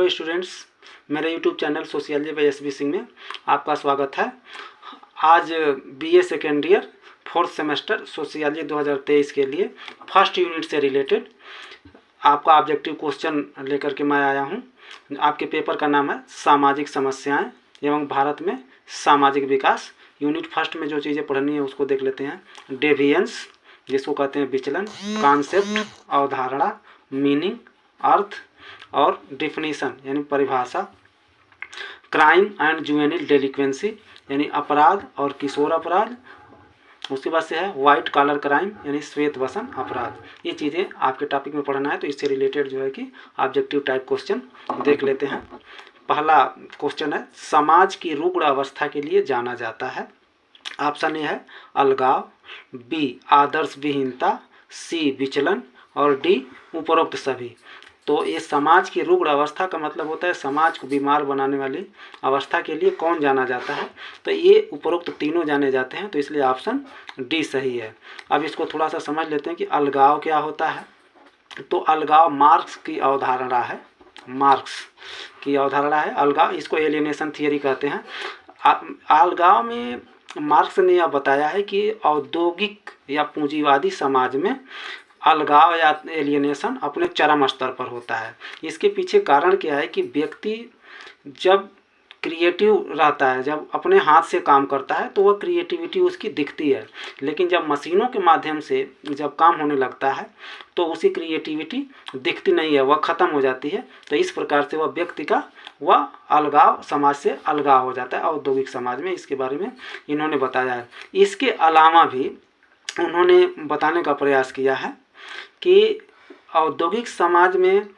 Hello students, मेरे YouTube channel sociology by S B Singh में आपका स्वागत है। आज BA second year fourth semester sociology 2023 के लिए फर्स्ट यूनिट से रिलेटेड आपका ऑब्जेक्टिव क्वेश्चन लेकर के मैं आया हूं। आपके पेपर का नाम है सामाजिक समस्याएं एवं भारत में सामाजिक विकास। यूनिट फर्स्ट में जो चीज़ें पढ़नी है उसको देख लेते हैं। डेविएंस, जिसको कहते हैं विचलन, कॉन्सेप्ट, अवधारणा, मीनिंग, अर्थ और डिफिनीशन यानी परिभाषा, क्राइम एंड जुवेनिल डेलिक्वेंसी यानी अपराध और किशोर अपराध, उसके बाद से है वाइट कॉलर क्राइम यानी श्वेत वसन अपराध। ये चीज़ें आपके टॉपिक में पढ़ना है, तो इससे रिलेटेड जो है कि ऑब्जेक्टिव टाइप क्वेश्चन देख लेते हैं। पहला क्वेश्चन है, समाज की रुग्ण अवस्था के लिए जाना जाता है। ऑप्शन ए है अलगाव, बी आदर्श विहीनता, सी विचलन और डी उपरोक्त सभी। तो ये समाज की रुग्ण अवस्था का मतलब होता है समाज को बीमार बनाने वाली अवस्था के लिए कौन जाना जाता है, तो ये उपरोक्त तीनों जाने जाते हैं, तो इसलिए ऑप्शन डी सही है। अब इसको थोड़ा सा समझ लेते हैं कि अलगाव क्या होता है। तो अलगाव मार्क्स की अवधारणा है, मार्क्स की अवधारणा है अलगाव। इसको एलियनेशन थियरी कहते हैं। अलगाव में मार्क्स ने यह बताया है कि औद्योगिक या पूंजीवादी समाज में अलगाव या एलियनेशन अपने चरम स्तर पर होता है। इसके पीछे कारण क्या है कि व्यक्ति जब क्रिएटिव रहता है, जब अपने हाथ से काम करता है तो वह क्रिएटिविटी उसकी दिखती है, लेकिन जब मशीनों के माध्यम से जब काम होने लगता है तो उसी क्रिएटिविटी दिखती नहीं है, वह ख़त्म हो जाती है। तो इस प्रकार से वह व्यक्ति का वह अलगाव, समाज से अलगाव हो जाता है औद्योगिक समाज में। इसके बारे में इन्होंने बताया है। इसके अलावा भी उन्होंने बताने का प्रयास किया है कि औद्योगिक समाज में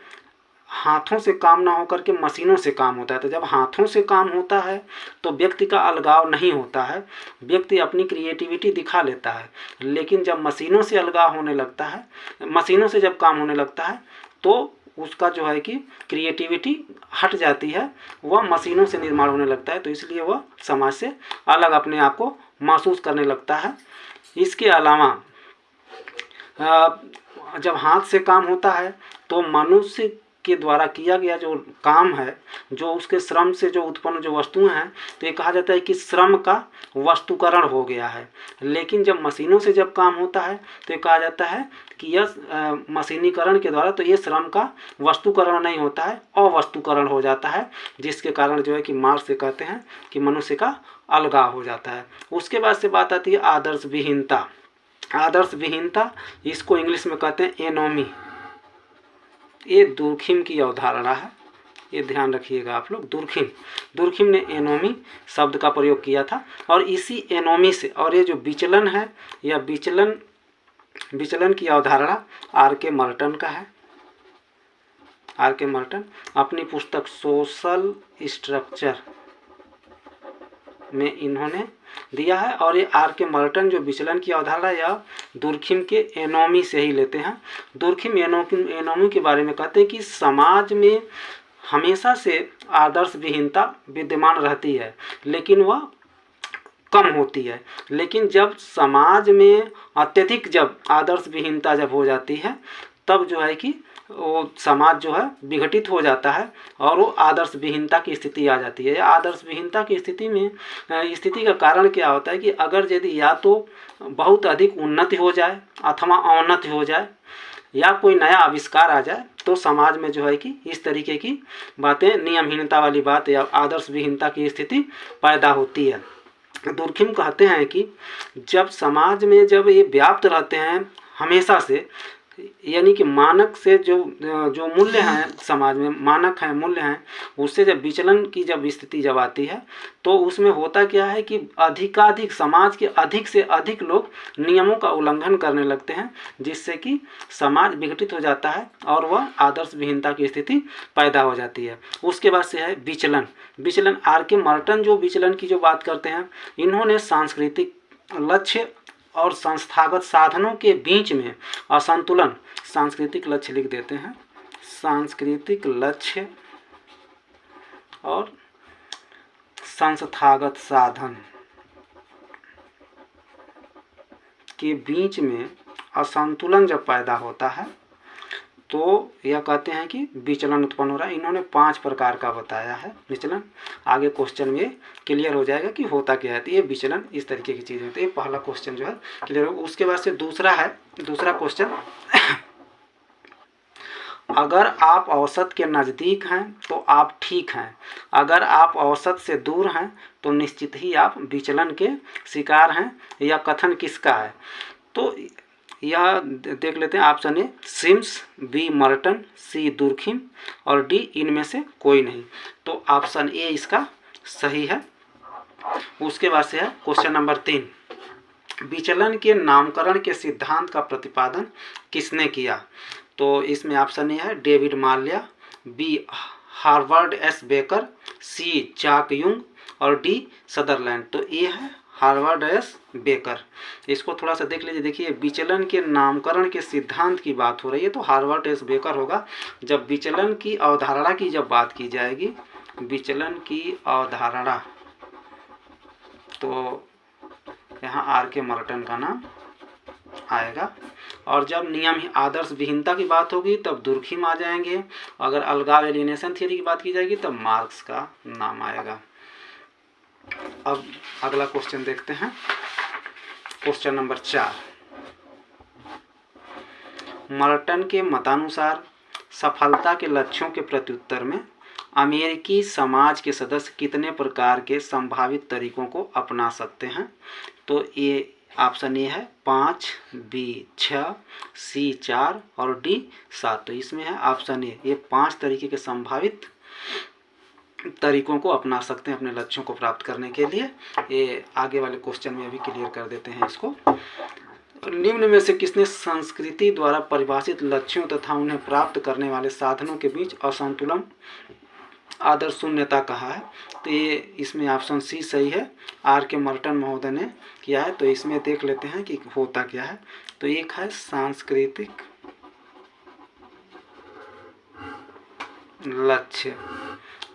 हाथों से काम ना होकर के मशीनों से काम होता है। तो जब हाथों से काम होता है तो व्यक्ति का अलगाव नहीं होता है, व्यक्ति अपनी क्रिएटिविटी दिखा लेता है। लेकिन जब मशीनों से अलगाव होने लगता है, मशीनों से जब काम होने लगता है तो उसका जो है कि क्रिएटिविटी हट जाती है, वह मशीनों से निर्माण होने लगता है। तो इसलिए वह समाज से अलग अपने आप को महसूस करने लगता है। इसके अलावा जब हाथ से काम होता है तो मनुष्य के द्वारा किया गया जो काम है, जो उसके श्रम से जो उत्पन्न जो वस्तुएं हैं, तो ये कहा जाता है कि श्रम का वस्तुकरण हो गया है। लेकिन जब मशीनों से जब काम होता है तो ये कहा जाता है कि यह मशीनीकरण के द्वारा तो ये श्रम का वस्तुकरण नहीं होता है, अवस्तुकरण हो जाता है, जिसके कारण जो है कि मार्क्स से कहते हैं कि मनुष्य का अलगाव हो जाता है। उसके बाद से बात आती है आदर्श विहीनता। आदर्श विहीनता, इसको इंग्लिश में कहते हैं एनोमी। ये दुर्खिम की अवधारणा है, ये ध्यान रखिएगा आप लोग। दुर्खिम ने एनोमी शब्द का प्रयोग किया था, और इसी एनोमी से, और ये जो विचलन है, यह विचलन की अवधारणा आर के मर्टन का है। आर के मर्टन अपनी पुस्तक सोशल स्ट्रक्चर में इन्होंने दिया है। और ये आर के मर्टन जो विचलन की अवधारणा या दुर्खिम के एनोमी से ही लेते हैं। दुर्खिम एनोमी के बारे में कहते हैं कि समाज में हमेशा से आदर्श विहीनता विद्यमान रहती है, लेकिन वह कम होती है। लेकिन जब समाज में अत्यधिक जब आदर्श विहीनता जब हो जाती है, तब जो है कि वो समाज जो है विघटित हो जाता है और वो आदर्श विहीनता की स्थिति आ जाती है। आदर्श विहीनता की स्थिति में स्थिति का कारण क्या होता है कि अगर यदि या तो बहुत अधिक उन्नति हो जाए अथवा अवनति हो जाए या कोई नया आविष्कार आ जाए, तो समाज में जो है कि इस तरीके की बातें, नियमहीनता वाली बात या आदर्श विहीनता की स्थिति पैदा होती है। दुर्खिम कहते हैं कि जब समाज में जब ये व्याप्त रहते हैं हमेशा से, यानी कि मानक से जो मूल्य हैं समाज में, मानक हैं, मूल्य हैं, उससे जब विचलन की जब स्थिति जब आती है तो उसमें होता क्या है कि अधिकाधिक समाज के अधिक से अधिक लोग नियमों का उल्लंघन करने लगते हैं, जिससे कि समाज विघटित हो जाता है और वह आदर्श विहीनता की स्थिति पैदा हो जाती है। उसके बाद से है विचलन। आर के मर्टन जो विचलन की जो बात करते हैं, इन्होंने सांस्कृतिक लक्ष्य और संस्थागत साधनों के बीच में असंतुलन, सांस्कृतिक लक्ष्य लिख देते हैं, सांस्कृतिक लक्ष्य और संस्थागत साधन के बीच में असंतुलन जब पैदा होता है तो यह कहते हैं कि विचलन उत्पन्न हो रहा है। इन्होंने 5 प्रकार का बताया है विचलन। आगे क्वेश्चन में क्लियर हो जाएगा कि होता क्या है। तो ये विचलन इस तरीके की चीज़ होती है। पहला क्वेश्चन जो है क्लियर हो। उसके बाद से दूसरा क्वेश्चन अगर आप औसत के नज़दीक हैं तो आप ठीक हैं, अगर आप औसत से दूर हैं तो निश्चित ही आप विचलन के शिकार हैं। यह कथन किसका है? तो यह देख लेते हैं। Option A Sims, B Merton, C Durkheim D डी इनमें से कोई नहीं। तो ऑप्शन ए इसका सही है। उसके बाद से है क्वेश्चन नंबर 3, विचलन के नामकरण के सिद्धांत का प्रतिपादन किसने किया? तो इसमें ऑप्शन ए है डेविड माल्या, B Harvard S Becker, C Jock Young और डी सदरलैंड। तो ए है हार्वर्ड एस बेकर। इसको थोड़ा सा देख लीजिए। देखिए विचलन के नामकरण के सिद्धांत की बात हो रही है तो हार्वर्ड एस बेकर होगा। जब विचलन की अवधारणा की जब बात की जाएगी, विचलन की अवधारणा, तो यहाँ आर के मर्टन का नाम आएगा। और जब नियम आदर्श विहीनता की बात होगी तब दुर्खिम आ जाएंगे। अगर अलगाव एलिनेशन थ्योरी की बात की जाएगी तब मार्क्स का नाम आएगा। अब अगला क्वेश्चन देखते हैं। क्वेश्चन नंबर 4, मर्टन के मतानुसार सफलता के लक्ष्यों के प्रत्युत्तर में अमेरिकी समाज के सदस्य कितने प्रकार के संभावित तरीकों को अपना सकते हैं? तो ये ऑप्शन ए है 5, बी 6, सी 4 और डी 7। तो इसमें है ऑप्शन ए, ये 5 तरीके के संभावित तरीकों को अपना सकते हैं अपने लक्ष्यों को प्राप्त करने के लिए। ये आगे वाले क्वेश्चन में अभी क्लियर कर देते हैं इसको। निम्न में से किसने संस्कृति द्वारा परिभाषित लक्ष्यों तथा उन्हें प्राप्त करने वाले साधनों के बीच असंतुलन आदर्श शून्यता कहा है? तो ये इसमें ऑप्शन सी सही है, आर के मर्टन महोदय ने किया है। तो इसमें देख लेते हैं कि होता क्या है। तो एक है सांस्कृतिक लक्ष्य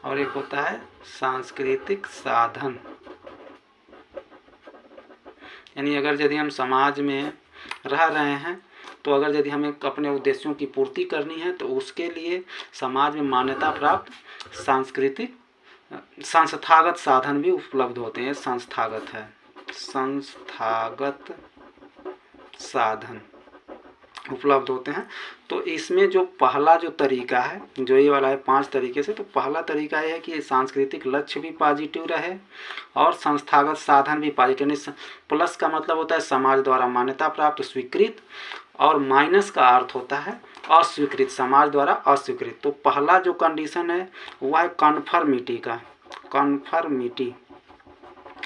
और एक होता है सांस्कृतिक साधन। यानी अगर यदि हम समाज में रह रहे हैं तो अगर यदि हमें अपने उद्देश्यों की पूर्ति करनी है तो उसके लिए समाज में मान्यता प्राप्त सांस्कृतिक संस्थागत साधन भी उपलब्ध होते हैं। संस्थागत है, संस्थागत साधन उपलब्ध होते हैं। तो इसमें जो पहला जो तरीका है, जो ये वाला है 5 तरीके से, तो पहला तरीका ये है कि सांस्कृतिक लक्ष्य भी पॉजिटिव रहे और संस्थागत साधन भी पॉजिटिव। प्लस का मतलब होता है समाज द्वारा मान्यता प्राप्त स्वीकृत और माइनस का अर्थ होता है अस्वीकृत, समाज द्वारा अस्वीकृत। तो पहला जो कंडीशन है वह है कन्फर्मिटी का। कन्फर्मिटी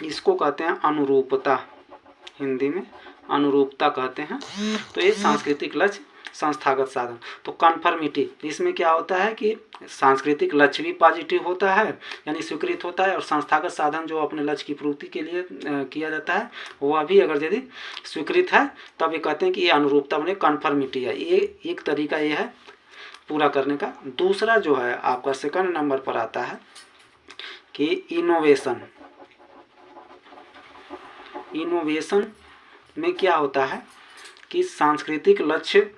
इसको कहते हैं अनुरूपता, हिंदी में अनुरूपता कहते हैं। तो ये सांस्कृतिक लक्ष्य संस्थागत साधन। तो कन्फर्मिटी इसमें क्या होता है कि सांस्कृतिक लक्ष्य भी पॉजिटिव होता है यानी स्वीकृत होता है और संस्थागत साधन जो अपने लक्ष्य की पूर्ति के लिए किया जाता है वह भी अगर यदि स्वीकृत है तब ये कहते हैं कि ये अनुरूपता बने, कन्फर्मिटी है। ये एक तरीका ये है पूरा करने का। दूसरा जो है आपका सेकंड नंबर पर आता है कि इनोवेशन। इनोवेशन में क्या होता है कि सांस्कृतिक लक्ष्य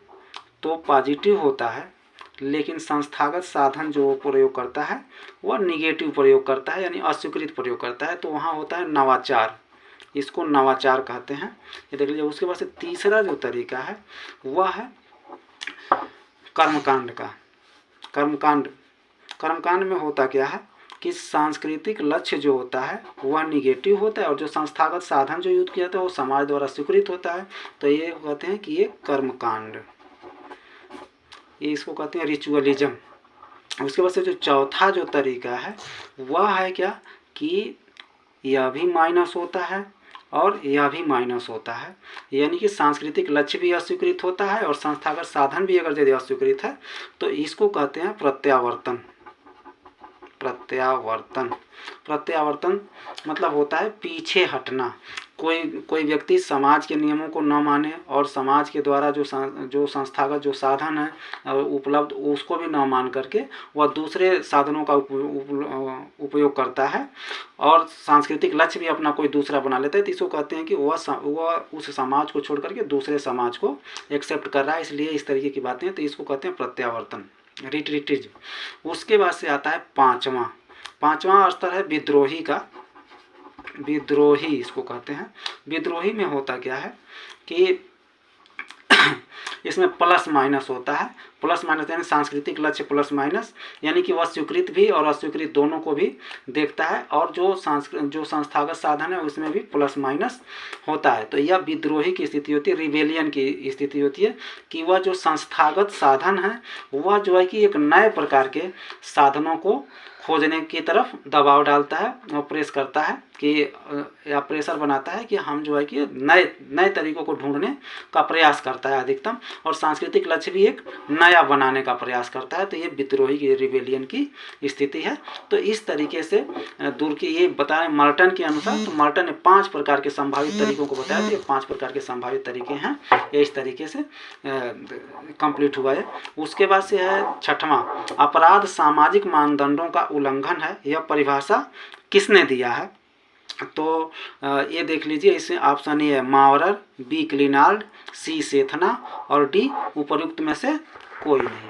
तो पॉजिटिव होता है लेकिन संस्थागत साधन जो प्रयोग करता है वह निगेटिव प्रयोग करता है यानी अस्वीकृत प्रयोग करता है। तो वहाँ होता है नवाचार, इसको नवाचार कहते हैं। ये देख लीजिए। उसके बाद से तीसरा जो तरीका है वह है कर्मकांड का। कर्मकांड में होता क्या है कि सांस्कृतिक लक्ष्य जो होता है वह निगेटिव होता है और जो संस्थागत साधन जो यूज किया जाता है वो समाज द्वारा स्वीकृत होता है। तो ये कहते हैं कि ये कर्मकांड, ये इसको कहते हैं रिचुअलिज्म। उसके बाद से जो चौथा जो तरीका है वह है क्या कि यह भी माइनस होता है और यह भी माइनस होता है, यानी कि सांस्कृतिक लक्ष्य भी अस्वीकृत होता है और संस्थागत साधन भी अगर यदि अस्वीकृत है तो इसको कहते हैं प्रत्यावर्तन। प्रत्यावर्तन मतलब होता है पीछे हटना। कोई व्यक्ति समाज के नियमों को न माने और समाज के द्वारा जो संस्थागत जो साधन है उपलब्ध उसको भी न मान करके वह दूसरे साधनों का उपयोग करता है और सांस्कृतिक लक्ष्य भी अपना कोई दूसरा बना लेता है, तो इसको कहते हैं कि वह उस समाज को छोड़ करके दूसरे समाज को एक्सेप्ट कर रहा है, इसलिए इस तरीके की बातें हैं, तो इसको कहते हैं प्रत्यावर्तन, रिट्रीटिज्म। उसके बाद से आता है पांचवा स्तर है विद्रोही का। विद्रोही इसको कहते हैं। विद्रोही में होता क्या है कि इसमें प्लस माइनस होता है। प्लस माइनस यानी सांस्कृतिक लक्ष्य प्लस माइनस, यानी कि वह स्वीकृत भी और अस्वीकृत दोनों को भी देखता है, और जो संस्थागत साधन है उसमें भी प्लस माइनस होता है। तो यह विद्रोही की स्थिति होती है, रिबेलियन की स्थिति होती है कि वह जो संस्थागत साधन है वह जो है कि एक नए प्रकार के साधनों को खोजने की तरफ दबाव डालता है और प्रेस करता है कि या प्रेशर बनाता है कि हम जो है कि नए तरीकों को ढूंढने का प्रयास करता है अधिकतम, और सांस्कृतिक लक्ष्य भी एक नया बनाने का प्रयास करता है। तो ये विद्रोही की रिबेलियन की स्थिति है। तो इस तरीके से दूर की ये बताएं मर्टन के अनुसार, तो मर्टन ने 5 प्रकार के संभावित तरीकों को बताया, तो 5 प्रकार के संभावित तरीके हैं, ये इस तरीके से कंप्लीट हुआ है। उसके बाद से है 6वां, अपराध सामाजिक मानदंडों का उल्लंघन है, यह परिभाषा किसने दिया है? तो ये देख लीजिए, इसमें ऑप्शन ए है मावरर, बी क्लिनार्ड, सी सेथना और डी उपर्युक्त में से कोई नहीं।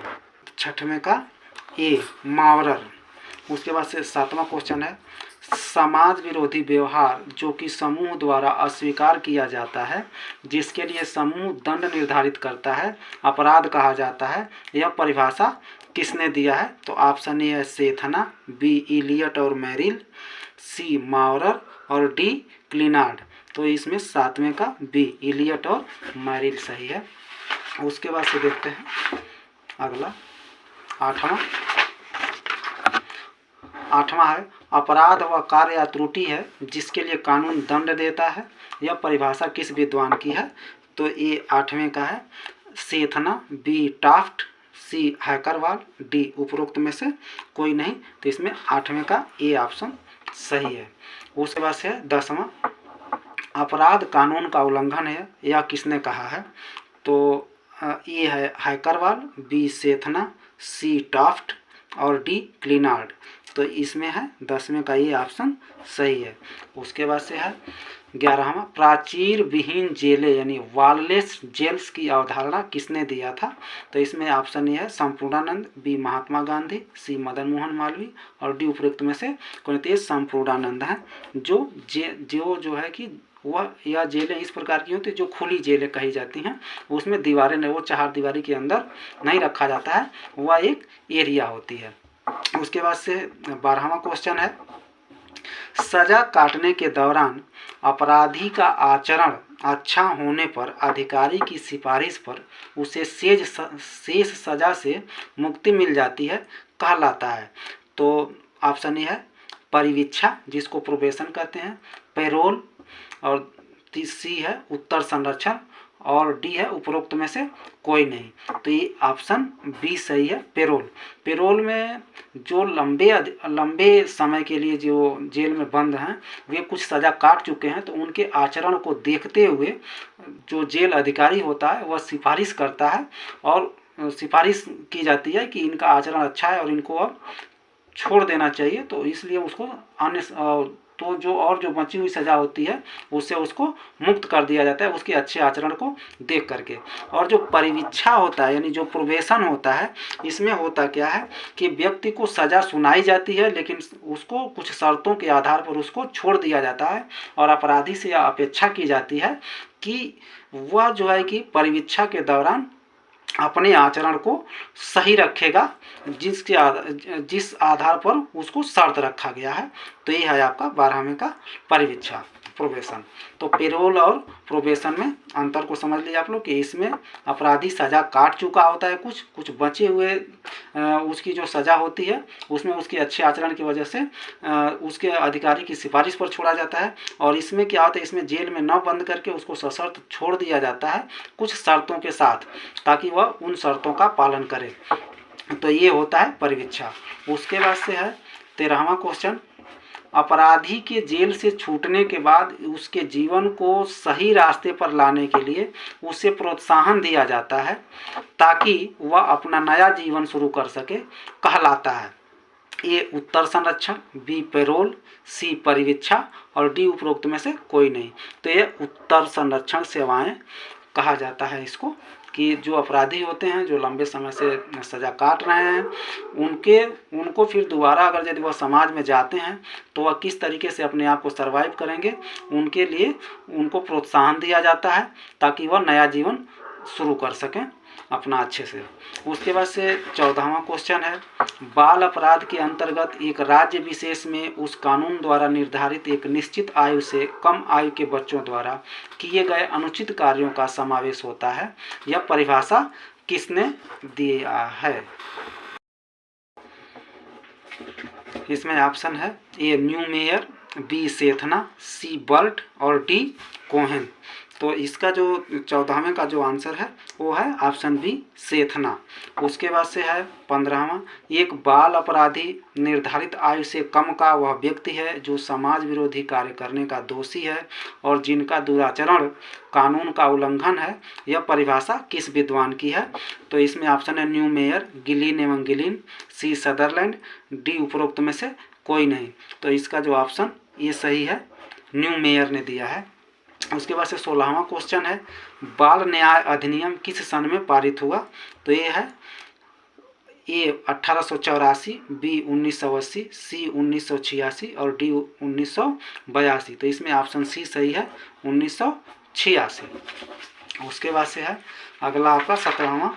6वें का ए मावरर। उसके बाद से 7वां क्वेश्चन है समाज विरोधी व्यवहार जो कि समूह द्वारा अस्वीकार किया जाता है, जिसके लिए समूह दंड निर्धारित करता है, अपराध कहा जाता है, यह परिभाषा किसने दिया है? तो ऑप्शन ए है सेथना, बी इलियट और मैरिल, सी मावरर और डी क्लिनार्ड। तो इसमें 7वें का बी इलियट और मैरिल सही है। उसके बाद से देखते हैं अगला 8वां है अपराध व कार्य या त्रुटि है जिसके लिए कानून दंड देता है, यह परिभाषा किस विद्वान की है? तो ये 8वें का है सेथना, बी टाफ्ट, सी हैकरवाल, डी उपरोक्त में से कोई नहीं। तो इसमें 8वें का ए ऑप्शन सही है। उसके बाद से 10वां अपराध कानून का उल्लंघन है, यह किसने कहा है? तो ए है हैकरवाल, बी सेथना, सी टाफ्ट और डी क्लिनार्ड। तो इसमें है 10वें का ये ऑप्शन सही है। उसके बाद से है 11वां प्राचीर विहीन जेलें यानी वॉललेस जेल्स की अवधारणा किसने दिया था? तो इसमें ऑप्शन ए है संपूर्णानंद, बी महात्मा गांधी, सी मदन मोहन मालवीय और डी उपरोक्त में से कोई नहीं। संपूर्णानंद है जो है कि वह यह जेलें इस प्रकार की होती है जो खुली जेलें कही जाती हैं, उसमें दीवारें नहीं, वो 4 दीवारी के अंदर नहीं रखा जाता है, वह एक एरिया होती है। उसके बाद से 12वां क्वेश्चन है सजा काटने के दौरान अपराधी का आचरण अच्छा होने पर अधिकारी की सिफारिश पर उसे शेष सजा से मुक्ति मिल जाती है, कहलाता है। तो ऑप्शन ए है परिवीक्षा जिसको प्रोबेशन कहते हैं, पेरोल, और सी है उत्तर संरक्षण और डी है उपरोक्त में से कोई नहीं। तो ये ऑप्शन बी सही है पेरोल। पेरोल में जो लंबे समय के लिए जो जेल में बंद हैं वे कुछ सज़ा काट चुके हैं, तो उनके आचरण को देखते हुए जो जेल अधिकारी होता है वह सिफारिश करता है और सिफारिश की जाती है कि इनका आचरण अच्छा है और इनको अब छोड़ देना चाहिए, तो इसलिए उसको अन्य तो जो बची हुई सज़ा होती है उससे उसको मुक्त कर दिया जाता है उसके अच्छे आचरण को देख करके। और जो परिवीक्षा होता है यानी जो प्रोबेशन होता है, इसमें होता क्या है कि व्यक्ति को सज़ा सुनाई जाती है लेकिन उसको कुछ शर्तों के आधार पर उसको छोड़ दिया जाता है और अपराधी से यह अपेक्षा की जाती है कि वह जो है कि परिवीक्षा के दौरान अपने आचरण को सही रखेगा जिस आधार पर उसको शर्त रखा गया है। तो ये है आपका 12वें का परिवीक्षा प्रोबेशन। तो पेरोल और प्रोबेशन में अंतर को समझ लीजिए आप लोग कि इसमें अपराधी सज़ा काट चुका होता है, कुछ बचे हुए उसकी जो सज़ा होती है उसमें उसके अच्छे आचरण की वजह से उसके अधिकारी की सिफारिश पर छोड़ा जाता है। और इसमें क्या होता है, इसमें जेल में न बंद करके उसको सशर्त छोड़ दिया जाता है कुछ शर्तों के साथ, ताकि वह उन शर्तों का पालन करे। तो ये होता है परिवीक्षा। उसके बाद से है 13वां क्वेश्चन अपराधी के जेल से छूटने के बाद उसके जीवन को सही रास्ते पर लाने के लिए उसे प्रोत्साहन दिया जाता है ताकि वह अपना नया जीवन शुरू कर सके, कहलाता है। ए उत्तर संरक्षण, बी पैरोल, सी परिवीक्षा और डी उपरोक्त में से कोई नहीं। तो ये उत्तर संरक्षण सेवाएं कहा जाता है इसको, कि जो अपराधी होते हैं जो लंबे समय से सज़ा काट रहे हैं उनको फिर दोबारा अगर यदि वह समाज में जाते हैं तो वह किस तरीके से अपने आप को सर्वाइव करेंगे, उनके लिए उनको प्रोत्साहन दिया जाता है ताकि वह नया जीवन शुरू कर सकें अपना अच्छे से। उसके बाद से 14वां क्वेश्चन है, बाल अपराध के अंतर्गत एक राज्य विशेष में उस कानून द्वारा निर्धारित एक निश्चित आयु से कम आयु के बच्चों द्वारा किए गए अनुचित कार्यों का समावेश होता है। यह परिभाषा किसने दिया है? इसमें ऑप्शन है ए न्यूमेयर, बी सेथना, सी बर्ट और डी कोहेन। तो इसका जो 14वें का जो आंसर है वो है ऑप्शन बी सेथना। उसके बाद से है 15वां, एक बाल अपराधी निर्धारित आयु से कम का वह व्यक्ति है जो समाज विरोधी कार्य करने का दोषी है और जिनका दुराचरण कानून का उल्लंघन है। यह परिभाषा किस विद्वान की है? तो इसमें ऑप्शन है न्यूमेयर, गिलिन एवं गिलिन, सी सदरलैंड, डी उपरोक्त में से कोई नहीं। तो इसका जो ऑप्शन ये सही है, न्यूमेयर ने दिया है। उसके बाद से 16वां क्वेश्चन है, बाल न्याय अधिनियम किस सन में पारित हुआ? तो ये है ए 1884, बी 1980, सी 1986 और डी 1982। तो इसमें ऑप्शन सी सही है, 1986। उसके बाद से है अगला आपका 17वां,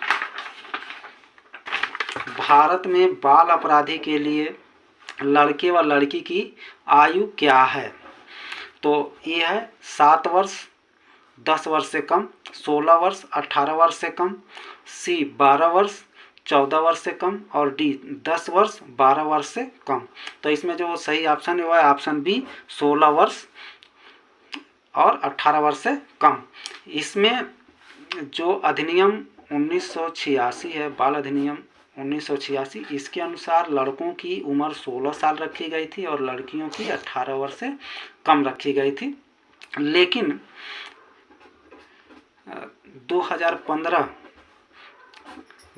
भारत में बाल अपराधी के लिए लड़के व लड़की की आयु क्या है? तो ये है 7 वर्ष 10 वर्ष से कम, 16 वर्ष 18 वर्ष से कम, सी 12 वर्ष 14 वर्ष से कम और डी 10 वर्ष 12 वर्ष से कम। तो इसमें जो सही ऑप्शन है वो है ऑप्शन बी 16 वर्ष और 18 वर्ष से कम। इसमें जो अधिनियम 1986 है, बाल अधिनियम 1986, इसके अनुसार लड़कों की उम्र 16 साल रखी गई थी और लड़कियों की 18 वर्ष से कम रखी गई थी। लेकिन 2015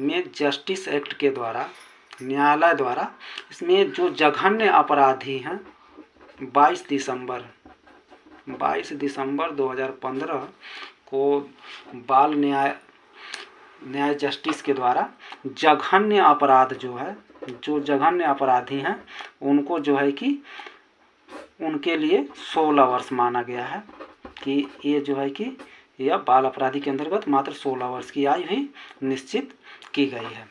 में जस्टिस एक्ट के द्वारा, न्यायालय द्वारा, इसमें जो जघन्य अपराधी हैं 22 दिसंबर 2015 को बाल न्याय जस्टिस के द्वारा जघन्य अपराध जो जघन्य अपराधी हैं उनको जो है कि उनके लिए 16 वर्ष माना गया है, कि ये जो है कि यह बाल अपराधी के अंतर्गत मात्र 16 वर्ष की आयु ही निश्चित की गई है।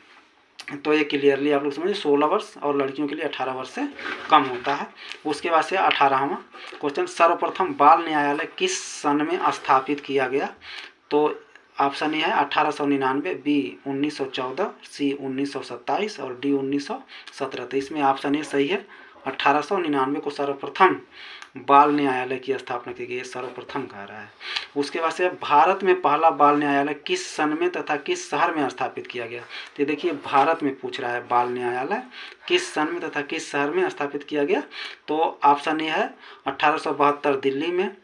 तो ये क्लियरली आप लोग समझिए, 16 वर्ष और लड़कियों के लिए 18 वर्ष से कम होता है। उसके बाद से 18वां क्वेश्चन, सर्वप्रथम बाल न्यायालय किस सन में स्थापित किया गया? तो ऑप्शन ए है 1899, बी 1914, सी 1927 और डी 1917। तो इसमें ऑप्शन ए सही है, 1899 को सर्वप्रथम बाल न्यायालय की स्थापना की गई, सर्वप्रथम कह रहा है। उसके बाद से भारत में पहला बाल न्यायालय किस सन में तथा किस शहर में स्थापित किया गया? तो देखिए भारत में पूछ रहा है बाल न्यायालय किस सन में तथा किस शहर में स्थापित किया गया। तो ऑप्शन ए है 1872 दिल्ली में,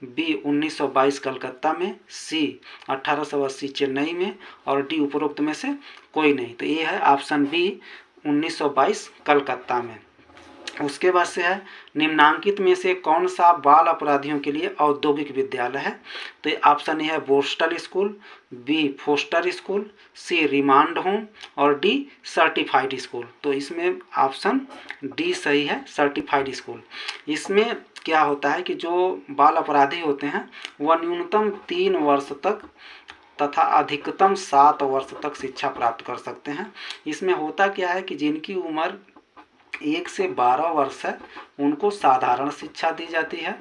बी 1922 कलकत्ता में, सी 1880 चेन्नई में और डी उपरोक्त में से कोई नहीं। तो ये है ऑप्शन बी 1922 कलकत्ता में। उसके बाद से है निम्नांकित में से कौन सा बाल अपराधियों के लिए औद्योगिक विद्यालय है? तो ऑप्शन ए है borstal school, B poster school, सी रिमांड होम और डी सर्टिफाइड स्कूल। तो इसमें ऑप्शन डी सही है, सर्टिफाइड स्कूल। इसमें क्या होता है कि जो बाल अपराधी होते हैं वह न्यूनतम 3 वर्ष तक तथा अधिकतम 7 वर्ष तक शिक्षा प्राप्त कर सकते हैं। इसमें होता क्या है कि जिनकी उम्र 1 से 12 वर्ष है उनको साधारण शिक्षा दी जाती है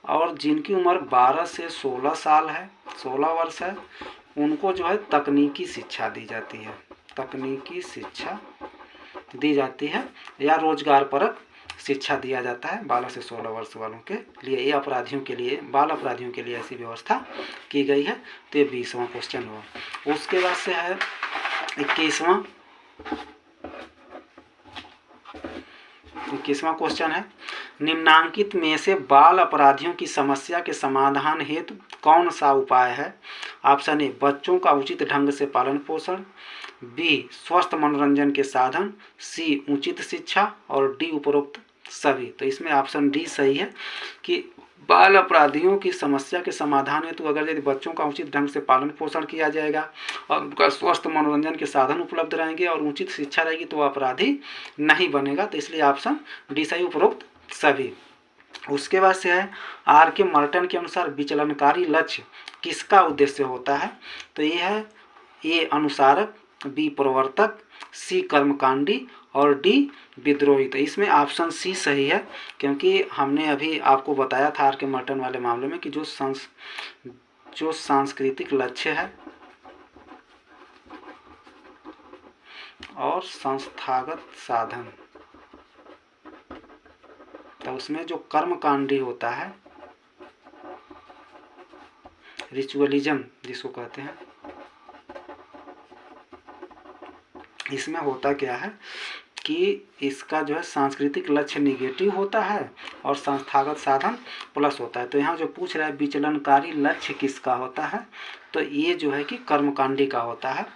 और जिनकी उम्र 12 से 16 साल है, 16 वर्ष है, उनको जो है तकनीकी शिक्षा दी जाती है, तकनीकी शिक्षा दी जाती है या रोजगार परक शिक्षा दिया जाता है 12 से 16 वर्ष वालों के लिए। ये अपराधियों के लिए, बाल अपराधियों के लिए ऐसी व्यवस्था की गई है। तो ये 20वां क्वेश्चन हुआ। उसके बाद से है 21वां क्वेश्चन है, निम्नांकित में से बाल अपराधियों की समस्या के समाधान हेतु कौन सा उपाय है? ऑप्शन ए बच्चों का उचित ढंग से पालन पोषण, बी स्वस्थ मनोरंजन के साधन, सी उचित शिक्षा और डी उपरोक्त सभी। तो इसमें ऑप्शन डी सही है कि बाल अपराधियों की समस्या के समाधान हेतु अगर यदि बच्चों का उचित ढंग से पालन पोषण किया जाएगा और उनका स्वस्थ मनोरंजन के साधन उपलब्ध रहेंगे और उचित शिक्षा रहेगी तो अपराधी नहीं बनेगा। तो इसलिए ऑप्शन डी सही, उपरोक्त सभी। उसके बाद से है आर के मर्टन के अनुसार विचलनकारी लक्ष्य किसका उद्देश्य होता है? तो ये है ए अनुसारक, बी प्रवर्तक, सी कर्मकांडी और डी विद्रोही। तो इसमें ऑप्शन सी सही है क्योंकि हमने अभी आपको बताया था आर के मर्टन वाले मामले में कि जो सांस्कृतिक लक्ष्य है और संस्थागत साधन, तो उसमें जो कर्मकांडी होता है, रिचुअलिज्म जिसको कहते हैं, इसमें होता क्या है कि इसका जो है सांस्कृतिक लक्ष्य निगेटिव होता है और संस्थागत साधन प्लस होता है। तो यहाँ जो पूछ रहा है विचलनकारी लक्ष्य किसका होता है, तो ये जो है कि कर्मकांडी का होता है।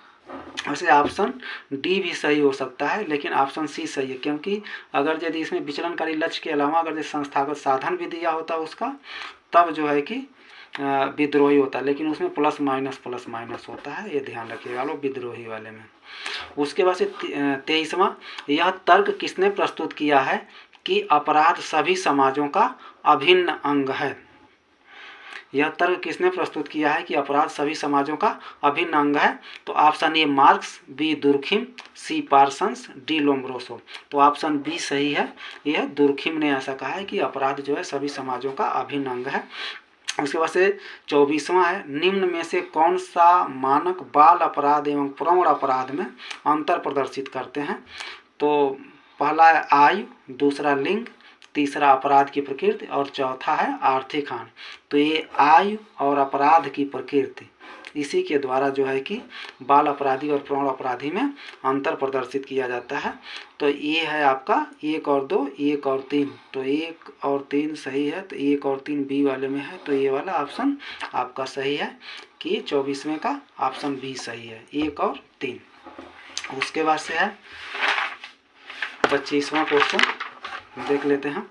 वैसे ऑप्शन डी भी सही हो सकता है लेकिन ऑप्शन सी सही है क्योंकि अगर यदि इसमें विचलनकारी लक्ष्य के अलावा अगर संस्थागत साधन भी दिया होता उसका तब जो है कि विद्रोही होता है, लेकिन उसमें प्लस माइनस होता है, ये ध्यान रखिएगा लोग विद्रोही वाले में। उसके बाद से 23वां, यह तर्क किसने प्रस्तुत किया है कि अपराध सभी समाजों का अभिन्न अंग है? यह तर्क किसने प्रस्तुत किया है कि अपराध सभी समाजों का अभिन्न अंग है? तो option A Marx, B Durkheim, C Parsons, D Lombroso. तो ऑप्शन बी सही है, यह दुर्खिम ने ऐसा कहा है कि अपराध जो है सभी समाजों का अभिन्न अंग है। उसके बाद से 24वां है, निम्न में से कौन सा मानक बाल अपराध एवं प्रौढ़ अपराध में अंतर प्रदर्शित करते हैं? तो पहला है आयु, दूसरा लिंग, तीसरा अपराध की प्रकृति और चौथा है आर्थिक हानि। तो ये आयु और अपराध की प्रकृति इसी के द्वारा जो है कि बाल अपराधी और प्रौढ़ अपराधी में अंतर प्रदर्शित किया जाता है। तो ये है आपका 1 और 2, 1 और 3। तो 1 और 3 सही है, तो 1 और 3 बी वाले में है, तो ये वाला ऑप्शन आपका सही है कि 24वें का ऑप्शन बी सही है, 1 और 3। उसके बाद से है 25वां क्वेश्चन देख लेते हैं।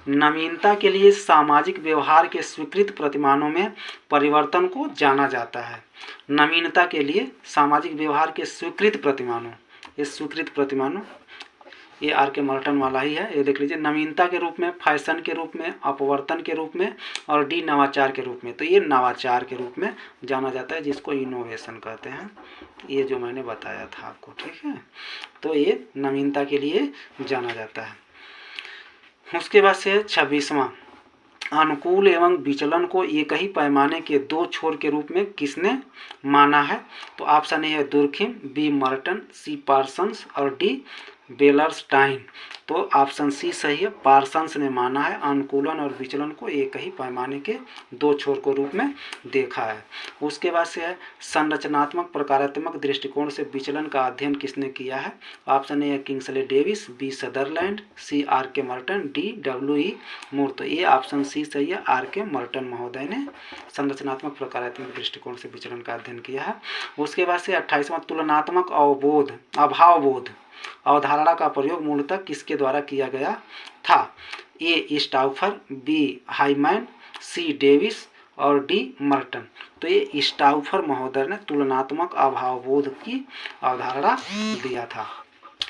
नवीनता के लिए सामाजिक व्यवहार के स्वीकृत प्रतिमानों में परिवर्तन को जाना जाता है। नवीनता के लिए सामाजिक व्यवहार के स्वीकृत प्रतिमानों, ये स्वीकृत प्रतिमानों ये आर के मर्टन वाला ही है, ये देख लीजिए। नवीनता के रूप में, फैशन के रूप में, अपवर्तन के रूप में और डी नवाचार के रूप में। तो ये नवाचार के रूप में जाना जाता है जिसको इनोवेशन कहते हैं, ये जो मैंने बताया था आपको, ठीक है। तो ये नवीनता के लिए जाना जाता है। उसके बाद से 26वां, अनुकूल एवं विचलन को एक ही पैमाने के 2 छोर के रूप में किसने माना है? तो ऑप्शन ए है Durkheim, B Merton, C Parsons और डी बेलरस्टाइन। तो ऑप्शन सी सही है, पार्सन्स ने माना है अनुकूलन और विचलन को एक ही पैमाने के 2 छोर के रूप में देखा है। उसके बाद से है संरचनात्मक प्रकारात्मक दृष्टिकोण से विचलन का अध्ययन किसने किया है? ऑप्शन ए है Kingsley Davis, B Sutherland, C R K Merton, D W E. Moore. तो ये ऑप्शन सी सही है, आर के मर्टन महोदय ने संरचनात्मक प्रकारात्मक दृष्टिकोण से विचलन का अध्ययन किया है। उसके बाद से 28वां, तुलनात्मक अभावबोध अवधारणा का प्रयोग मूलतः किसके द्वारा किया गया था? ए स्टाउफर, बी हाइमैन, सी डेविस और डी मर्टन। तो ये स्टाउफर महोदय ने तुलनात्मक अभावबोध की अवधारणा दिया था।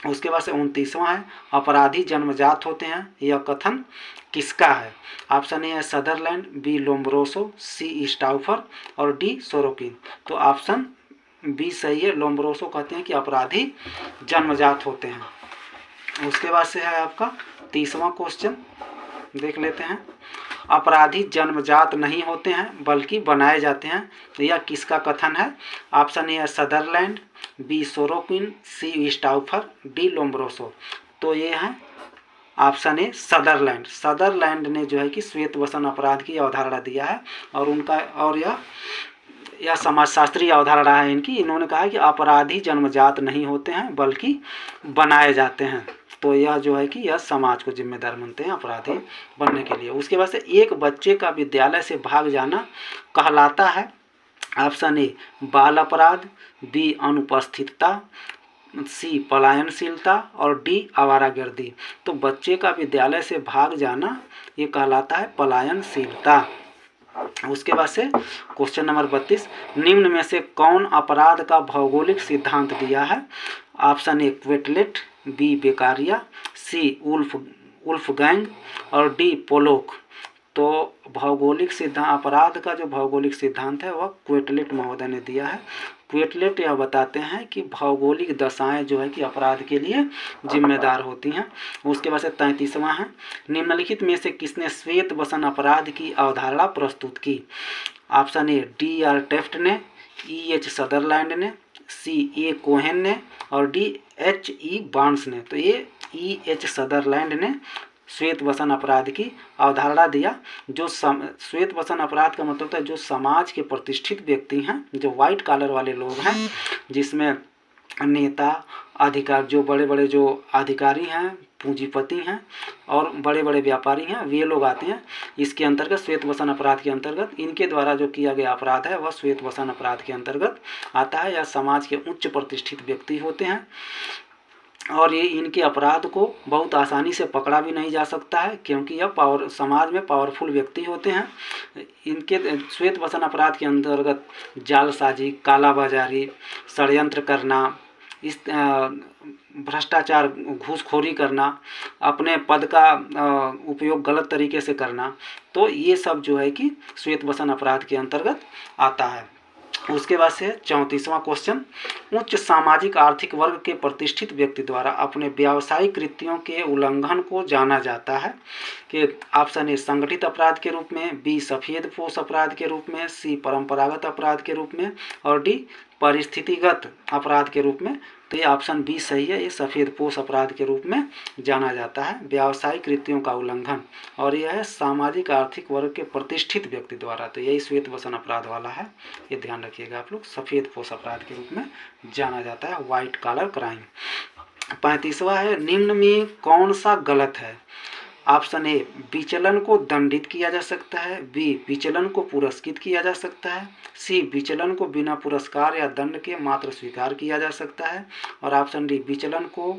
उसके बाद से 29वां है, अपराधी जन्मजात होते हैं, यह कथन किसका है? ऑप्शन ए है सदरलैंड, बी लोम्ब्रोसो, सी स्टाउफर और डी सोरोकिन। तो ऑप्शन बी सही है, लोम्ब्रोसो कहते हैं कि अपराधी जन्मजात होते हैं। उसके बाद से है आपका 30वां क्वेश्चन देख लेते हैं। अपराधी जन्मजात नहीं होते हैं बल्कि बनाए जाते हैं, तो यह किसका कथन है? ऑप्शन ए है सदरलैंड, बी सोरोकिन, सी स्टाउफर, डी लोम्ब्रोसो। तो ये है ऑप्शन ए सदरलैंड। सदरलैंड ने जो है कि श्वेत वसन अपराध की अवधारणा दिया है और उनका और यह समाजशास्त्रीय अवधारणा है इनकी। इन्होंने कहा है कि अपराधी जन्मजात नहीं होते हैं बल्कि बनाए जाते हैं। तो यह जो है कि यह समाज को जिम्मेदार मानते हैं अपराधी बनने के लिए। उसके बाद से एक बच्चे का विद्यालय से भाग जाना कहलाता है। ऑप्शन ए बाल अपराध, बी अनुपस्थितता, सी पलायनशीलता और डी आवारागर्दी। तो बच्चे का विद्यालय से भाग जाना ये कहलाता है पलायनशीलता। उसके बाद से क्वेश्चन नंबर 32, निम्न में से कौन अपराध का भौगोलिक सिद्धांत दिया है? Option A Quetelet, B Beccaria, C Wolfgang और डी पोलोक। तो भौगोलिक सिद्धांत, अपराध का जो भौगोलिक सिद्धांत है वह क्वेटलेट महोदय ने दिया है। क्वेटलेट यह बताते हैं कि भौगोलिक दशाएं जो है कि अपराध के लिए जिम्मेदार होती हैं। उसके बाद से 33वां है, निम्नलिखित में से किसने श्वेत वसन अपराध की अवधारणा प्रस्तुत की? Option A D R Taft ने, ई एच सदरलैंड ने, सी ए कोहेन ने और डी एच ई बार्न्स ने। तो ये ई एच सदरलैंड ने श्वेत वसन अपराध की अवधारणा दिया। जो श्वेत वसन अपराध का मतलब है जो समाज के प्रतिष्ठित व्यक्ति हैं, जो वाइट कॉलर वाले लोग हैं, जिसमें नेता, अधिकार, जो बड़े बड़े जो अधिकारी हैं, पूंजीपति हैं और बड़े बड़े व्यापारी हैं, वे लोग आते हैं इसके अंतर्गत, श्वेत वसन अपराध के अंतर्गत। इनके द्वारा जो किया गया अपराध है वह श्वेत वसन अपराध के अंतर्गत आता है। या समाज के उच्च प्रतिष्ठित व्यक्ति होते हैं और ये इनके अपराध को बहुत आसानी से पकड़ा भी नहीं जा सकता है, क्योंकि यह समाज में पावरफुल व्यक्ति होते हैं। इनके श्वेत वसन अपराध के अंतर्गत जालसाजी, कालाबाजारी, षड्यंत्र करना, इस भ्रष्टाचार, घूसखोरी करना, अपने पद का उपयोग गलत तरीके से करना, तो ये सब जो है कि श्वेत वसन अपराध के अंतर्गत आता है। उसके बाद से 34वां क्वेश्चन, उच्च सामाजिक आर्थिक वर्ग के प्रतिष्ठित व्यक्ति द्वारा अपने व्यावसायिक कृत्यों के उल्लंघन को जाना जाता है कि ऑप्शन ए संगठित अपराध के रूप में, बी सफेद पोश अपराध के रूप में, सी परंपरागत अपराध के रूप में और डी परिस्थितिगत अपराध के रूप में। तो ये ऑप्शन बी सही है, ये सफेद पोश अपराध के रूप में जाना जाता है, व्यावसायिक कृत्यों का उल्लंघन, और यह है सामाजिक आर्थिक वर्ग के प्रतिष्ठित व्यक्ति द्वारा। तो यही श्वेत वसन अपराध वाला है, ये ध्यान रखिएगा आप लोग, सफेद पोश अपराध के रूप में जाना जाता है, व्हाइट कॉलर क्राइम। 35वां है, निम्न में कौन सा गलत है? ऑप्शन ए विचलन को दंडित किया जा सकता है, बी विचलन को पुरस्कृत किया जा सकता है, सी विचलन को बिना पुरस्कार या दंड के मात्र स्वीकार किया जा सकता है और ऑप्शन डी विचलन को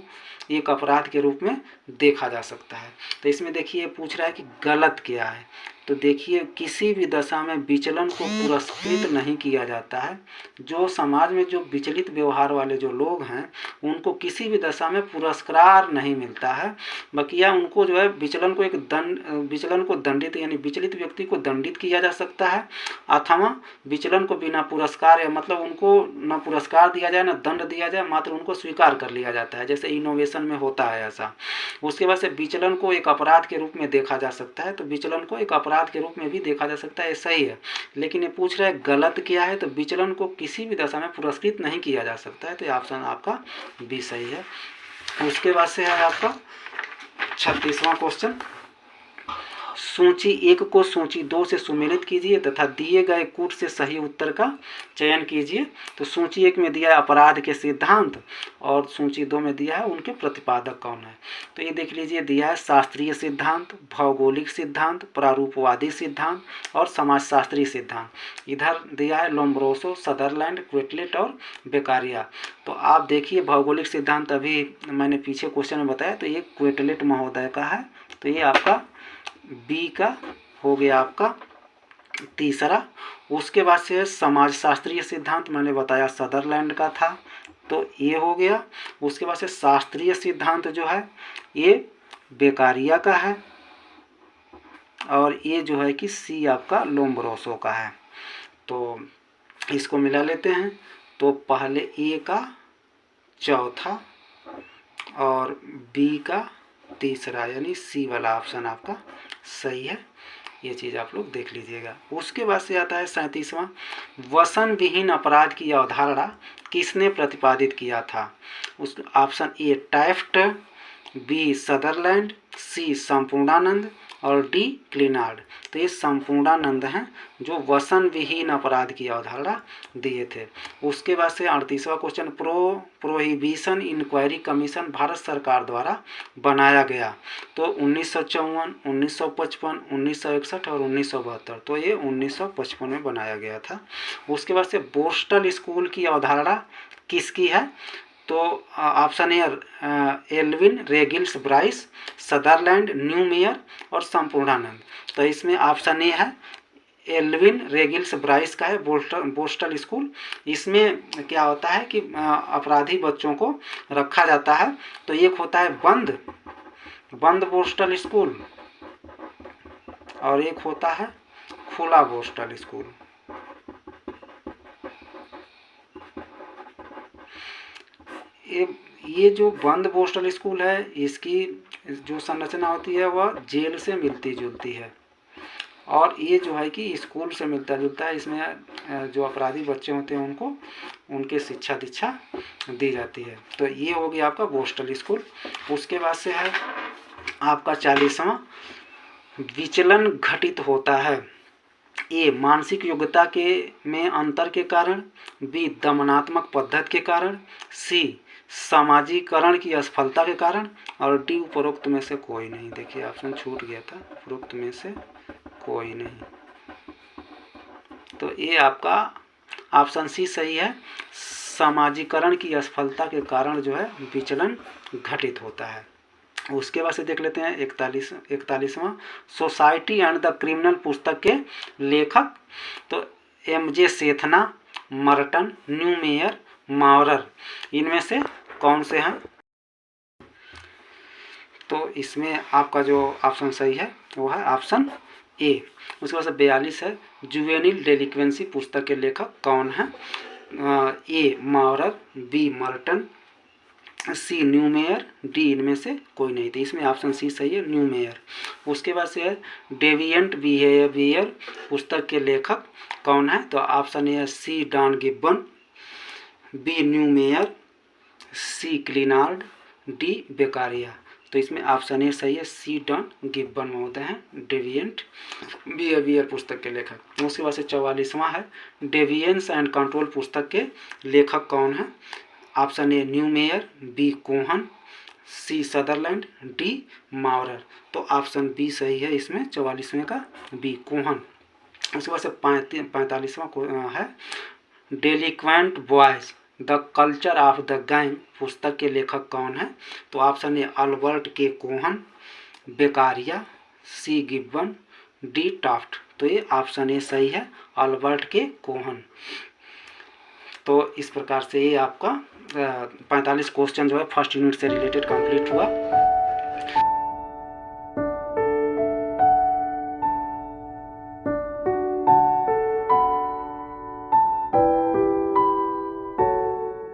एक अपराध के रूप में देखा जा सकता है। तो इसमें देखिए पूछ रहा है कि गलत क्या है। तो देखिए किसी भी दशा में विचलन को पुरस्कृत नहीं किया जाता है। जो समाज में जो विचलित व्यवहार वाले जो लोग हैं उनको किसी भी दशा में पुरस्कार नहीं मिलता है, बकिया उनको जो है विचलन को दंडित यानी विचलित व्यक्ति को दंडित किया जा सकता है, अथवा विचलन को बिना पुरस्कार या मतलब उनको न पुरस्कार दिया जाए न दंड दिया जाए, मात्र उनको स्वीकार कर लिया जाता है, जैसे इनोवेशन में होता है ऐसा। उसके बाद से विचलन को एक अपराध के रूप में देखा जा सकता है, तो विचलन को एक अपराध के रूप में भी देखा जा सकता है, सही है। लेकिन ये पूछ रहा है गलत क्या है, तो विचलन को किसी भी दशा में पुरस्कृत नहीं किया जा सकता है, तो ये ऑप्शन आपका बी सही है। उसके बाद से है आपका 36वां क्वेश्चन, सूची 1 को सूची 2 से सुमेलित कीजिए तथा दिए गए कूट से सही उत्तर का चयन कीजिए। तो सूची 1 में दिया है अपराध के सिद्धांत और सूची 2 में दिया है उनके प्रतिपादक कौन है। तो ये देख लीजिए, दिया है शास्त्रीय सिद्धांत, भौगोलिक सिद्धांत, प्रारूपवादी सिद्धांत और समाजशास्त्रीय सिद्धांत। इधर दिया है लोम्ब्रोसो, सदरलैंड, क्वेटलेट और बेकारिया। तो आप देखिए भौगोलिक सिद्धांत अभी मैंने पीछे क्वेश्चन में बताया, तो ये क्वेटलेट महोदय का है, तो ये आपका बी का हो गया आपका तीसरा। उसके बाद से समाजशास्त्रीय सिद्धांत मैंने बताया सदरलैंड का था, तो ये हो गया। उसके बाद से शास्त्रीय सिद्धांत जो है ये बेकारिया का है और ये जो है कि सी आपका लोम्ब्रोसो का है। तो इसको मिला लेते हैं, तो पहले ए का चौथा और बी का तीसरा, यानी सी वाला ऑप्शन आपका सही है। ये चीज़ आप लोग देख लीजिएगा। उसके बाद से आता है 37वां, वसन विहीन अपराध की अवधारणा किसने प्रतिपादित किया था? उस option A Taft, B Sutherland, C Sampurnanand और डी क्लिनार्ड। तो ये संपूर्णानंद हैं जो वसन विहीन अपराध की अवधारणा दिए थे। उसके बाद से 38वां question, prohibition inquiry commission Bharat सरकार द्वारा बनाया गया। तो 1954, 1955, 1961 और 1972। तो ये 1955 में बनाया गया था। उसके बाद से बोस्टल स्कूल की अवधारणा किसकी है? तो option A Alvin Regils Brice, Sutherland, Neumeyer और संपूर्णानंद। तो इसमें ऑप्शन ए है एल्विन रेगिल्स ब्राइस का है बोस्टल स्कूल। इसमें क्या होता है कि अपराधी बच्चों को रखा जाता है। तो एक होता है बंद बोस्टल स्कूल और एक होता है खुला बोस्टल स्कूल। ये जो बंद बोस्टल स्कूल है, इसकी जो संरचना होती है वह जेल से मिलती जुलती है और ये जो है कि स्कूल से मिलता जुलता है। इसमें जो अपराधी बच्चे होते हैं उनको उनके शिक्षा दीक्षा दी जाती है। तो ये हो गया आपका बोस्टल स्कूल। उसके बाद से है आपका 40वां, विचलन घटित होता है। ए मानसिक योग्यता में अंतर के कारण, बी दमनात्मक पद्धति के कारण, सी सामाजिकरण की असफलता के कारण और डी उपरोक्त में से कोई नहीं। देखिए ऑप्शन छूट गया था, उपरोक्त में से कोई नहीं। तो ये आपका ऑप्शन सी सही है, सामाजिकरण की असफलता के कारण जो है विचलन घटित होता है। उसके बाद से देख लेते हैं 41वां, सोसाइटी एंड द क्रिमिनल पुस्तक के लेखक। तो एम.जे. सेथना, मर्टन, न्यूमेयर, मावरर, इनमें से कौन से हैं? तो इसमें आपका जो ऑप्शन सही है वो है ऑप्शन ए। उसके बाद से 42 है, जुवेनिल डेलिक्वेंसी पुस्तक के लेखक कौन है? ए मावरर, बी मर्टन, सी न्यूमेयर, डी इनमें से कोई नहीं। तो इसमें ऑप्शन सी सही है, न्यूमेयर। उसके बाद से है डेविएंट बिहेवियर पुस्तक के लेखक कौन है? तो ऑप्शन ए है सी डॉन गिब्बन, बी न्यूमेयर, सी क्लिनार्ड, डी बेकारिया। तो इसमें ऑप्शन ए सही है, सी डॉन गिब्बन महोदय हैं डेविएंट बिहेवियर पुस्तक के लेखक। उसके बाद से 44वां है, डेविएंस एंड कंट्रोल पुस्तक के लेखक कौन है? Option A Neumeyer, B Cohen, C Sutherland, D Mowrer. तो ऑप्शन बी सही है इसमें 44वें का, बी कोहन। उसके बाद से 45वां है, delinquent boys the culture of the gang पुस्तक के लेखक कौन है? तो option A Albert K Cohen, Beccaria, C Gibbon, D Taft. तो ये ऑप्शन ए सही है, अल्बर्ट के कोहन। तो इस प्रकार से ये आपका 45 क्वेश्चन जो है फर्स्ट यूनिट से रिलेटेड कंप्लीट हुआ।